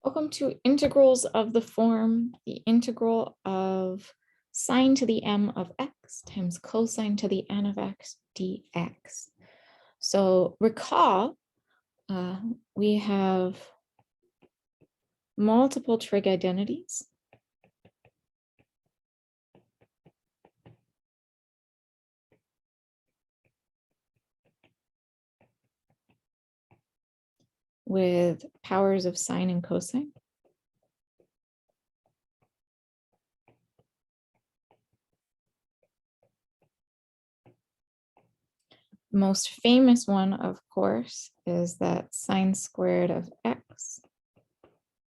Welcome to integrals of the form, the integral of sine to the m of x times cosine to the n of x dx. So recall, we have multiple trig identities. With powers of sine and cosine. Most famous one, of course, is that sine squared of x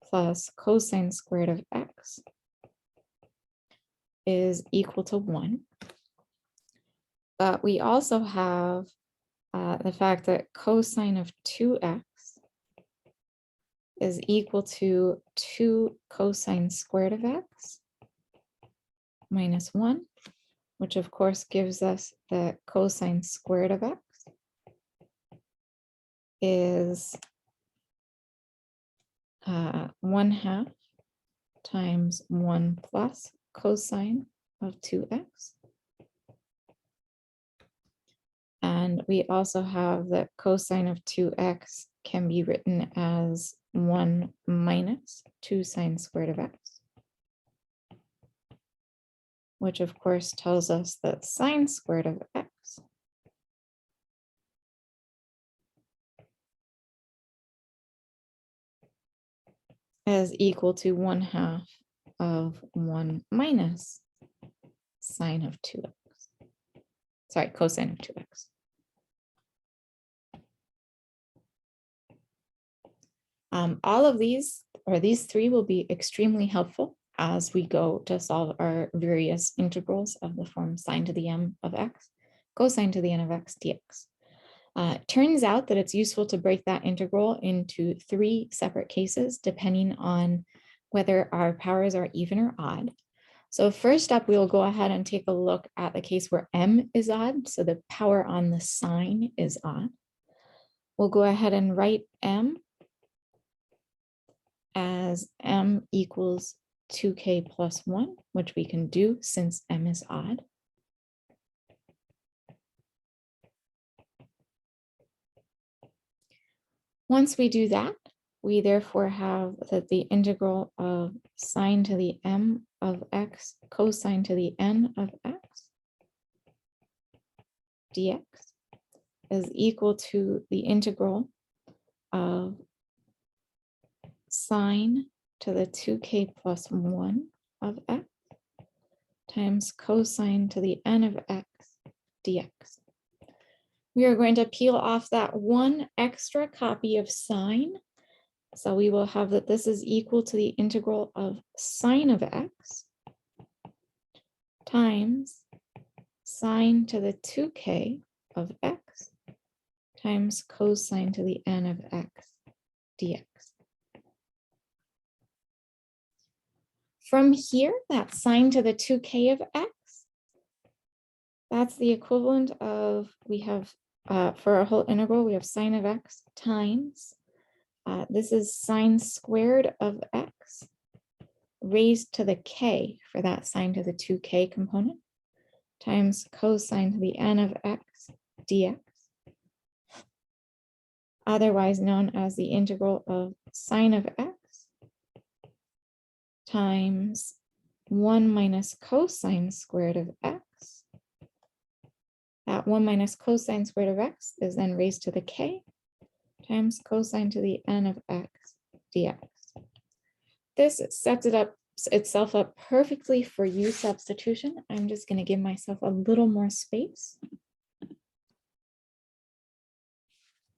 plus cosine squared of x is equal to 1. But we also have the fact that cosine of 2x is equal to 2 cosine squared of x minus 1, which of course gives us that cosine squared of x is 1/2 times 1 plus cosine of 2x. And we also have that cosine of 2x can be written as 1 minus 2 sine squared of x, which of course tells us that sine squared of x is equal to 1/2 of 1 minus sine of 2x. Sorry, cosine of 2x. All of these, or these three, will be extremely helpful as we go to solve our various integrals of the form sine to the m of x, cosine to the n of x dx. It turns out that it's useful to break that integral into 3 separate cases, depending on whether our powers are even or odd. So first up, we'll go ahead and take a look at the case where m is odd, so the power on the sine is odd. We'll go ahead and write m as m equals 2k plus 1, which we can do since m is odd. Once we do that, we therefore have that the integral of sine to the m of x cosine to the n of x dx is equal to the integral of sine to the 2k plus 1 of x times cosine to the n of x dx. We are going to peel off that one extra copy of sine. So we will have that this is equal to the integral of sine of x times sine to the 2k of x times cosine to the n of x dx. From here, that sine to the 2k of x, that's the equivalent of, we have, for our whole integral, we have sine of x times, this is sine squared of x raised to the k for that sine to the 2k component times cosine to the n of x dx, otherwise known as the integral of sine of x times 1 minus cosine squared of x. That 1 minus cosine squared of x is then raised to the k times cosine to the n of x dx. This sets itself up perfectly for u substitution. I'm just going to give myself a little more space.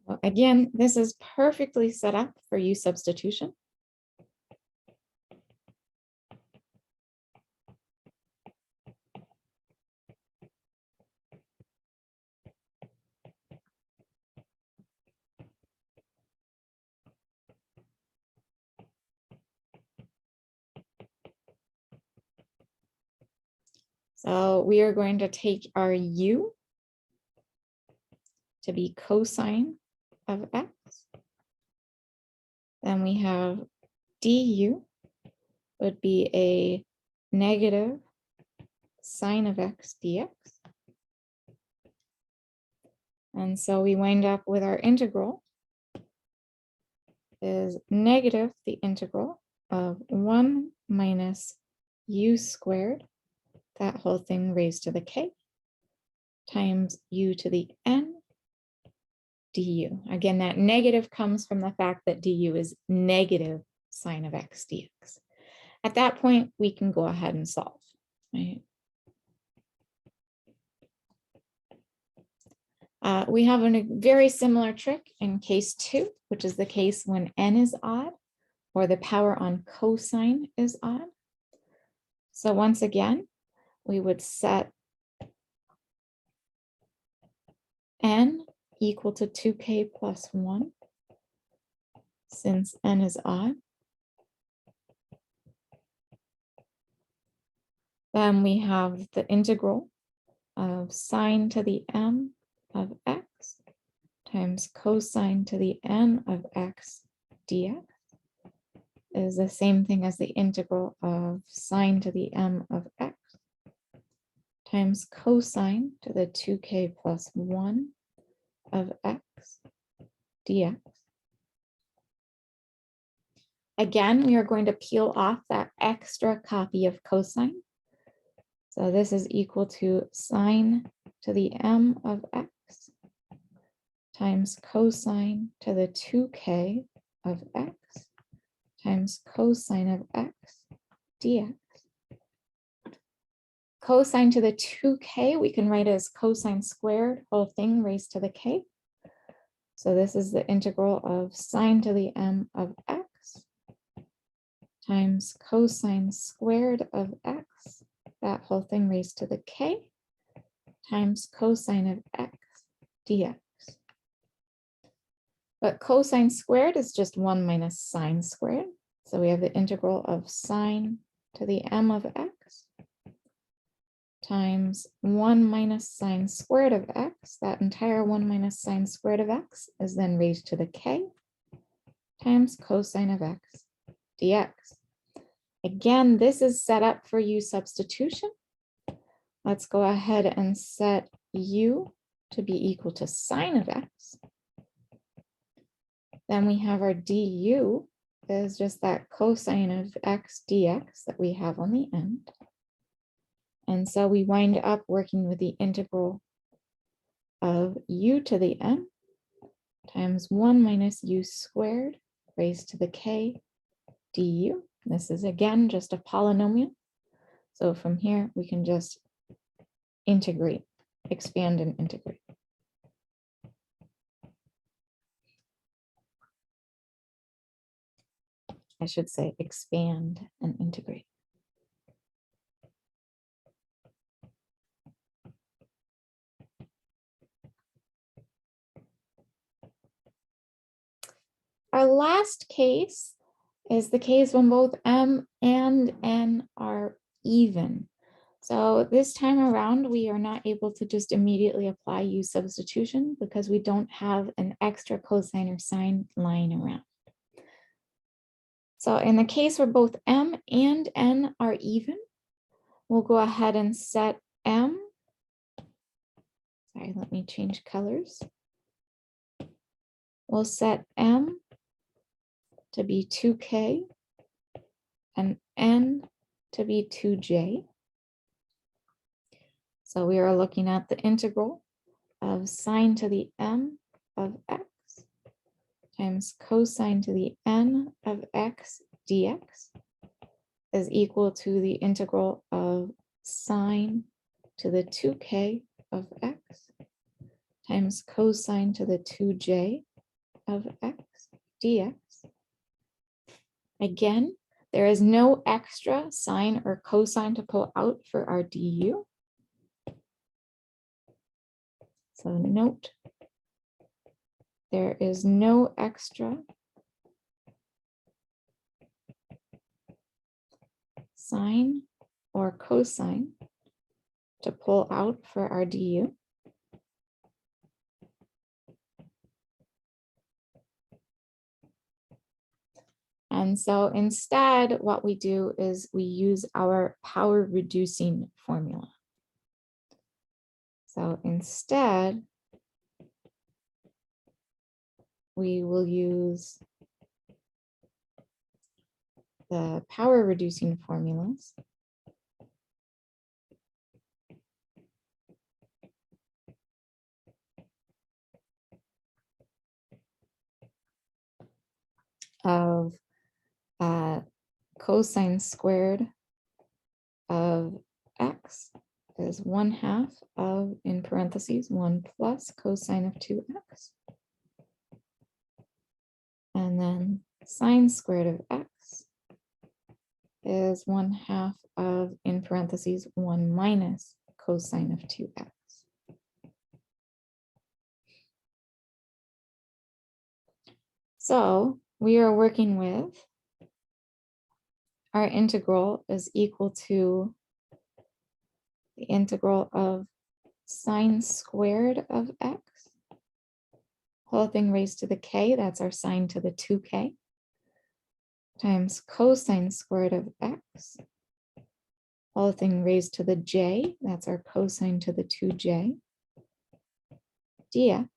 Well, again, this is perfectly set up for u substitution. So we are going to take our u to be cosine of x. Then we have du would be a negative sine of x dx. And so we wind up with our integral is negative the integral of 1 minus u squared, that whole thing raised to the k, times u to the n du. Again, that negative comes from the fact that du is negative sine of x dx. At that point, we can go ahead and solve, right? We have a very similar trick in case 2, which is the case when n is odd, or the power on cosine is odd. So once again, we would set n equal to 2k plus 1, since n is odd. Then we have the integral of sine to the m of x times cosine to the n of x dx is the same thing as the integral of sine to the m of x times cosine to the 2k plus 1 of x dx. Again, we are going to peel off that extra copy of cosine. So this is equal to sine to the m of x times cosine to the 2k of x times cosine of x dx. Cosine to the 2k, we can write as cosine squared, whole thing raised to the k. So this is the integral of sine to the m of x times cosine squared of x, that whole thing raised to the k, times cosine of x dx. But cosine squared is just 1 minus sine squared. So we have the integral of sine to the m of x times 1 minus sine squared of x. That entire 1 minus sine squared of x is then raised to the k times cosine of x dx. Again, this is set up for u substitution. Let's go ahead and set u to be equal to sine of x. Then we have our du is just that cosine of x dx that we have on the end. And so we wind up working with the integral of u to the n times 1 minus u squared raised to the k du. This is again just a polynomial. So from here, we can just integrate, expand and integrate. I should say expand and integrate. Our last case is the case when both m and n are even. So this time around, we are not able to just immediately apply u substitution because we don't have an extra cosine or sine lying around. So in the case where both m and n are even, we'll go ahead and set m. Sorry, let me change colors. We'll set m to be 2k and n to be 2j. So we are looking at the integral of sine to the m of x times cosine to the n of x dx is equal to the integral of sine to the 2k of x times cosine to the 2j of x dx. Again, there is no extra sine or cosine to pull out for our du. So note, there is no extra sine or cosine to pull out for our du. And so instead, what we do is we use our power reducing formula. So instead, we will use the power reducing formulas of cosine squared of x is 1/2 of, in parentheses, 1 plus cosine of 2x. And then sine squared of x is 1/2 of, in parentheses, 1 minus cosine of 2x. So we are working with our integral is equal to the integral of sine squared of x, whole thing raised to the k, that's our sine to the 2k, times cosine squared of x, whole thing raised to the j, that's our cosine to the 2j, dx.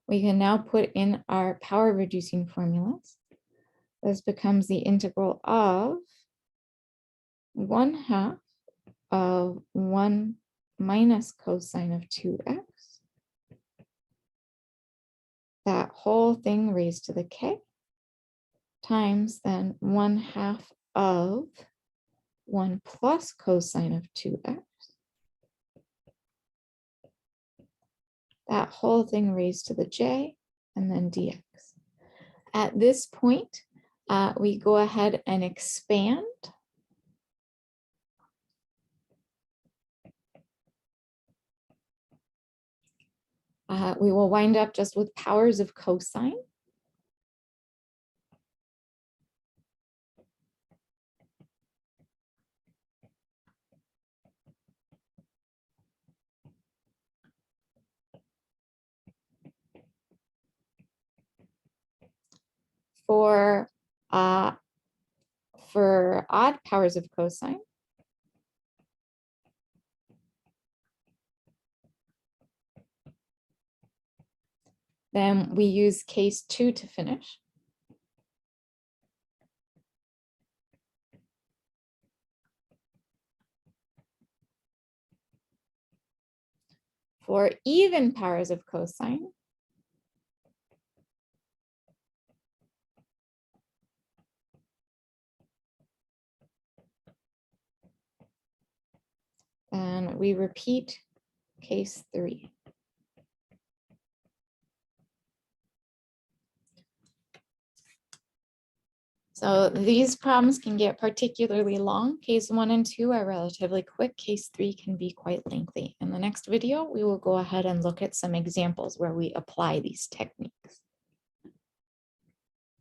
We can now put in our power reducing formulas. This becomes the integral of 1/2 of 1 minus cosine of 2x, that whole thing raised to the k, times then 1/2 of 1 plus cosine of 2x, that whole thing raised to the j, and then dx. At this point, we go ahead and expand. We will wind up just with powers of cosine. For odd powers of cosine, then we use case 2 to finish. For even powers of cosine, then we repeat case 3. So these problems can get particularly long. Case 1 and 2 are relatively quick. Case 3 can be quite lengthy. In the next video, we will go ahead and look at some examples where we apply these techniques.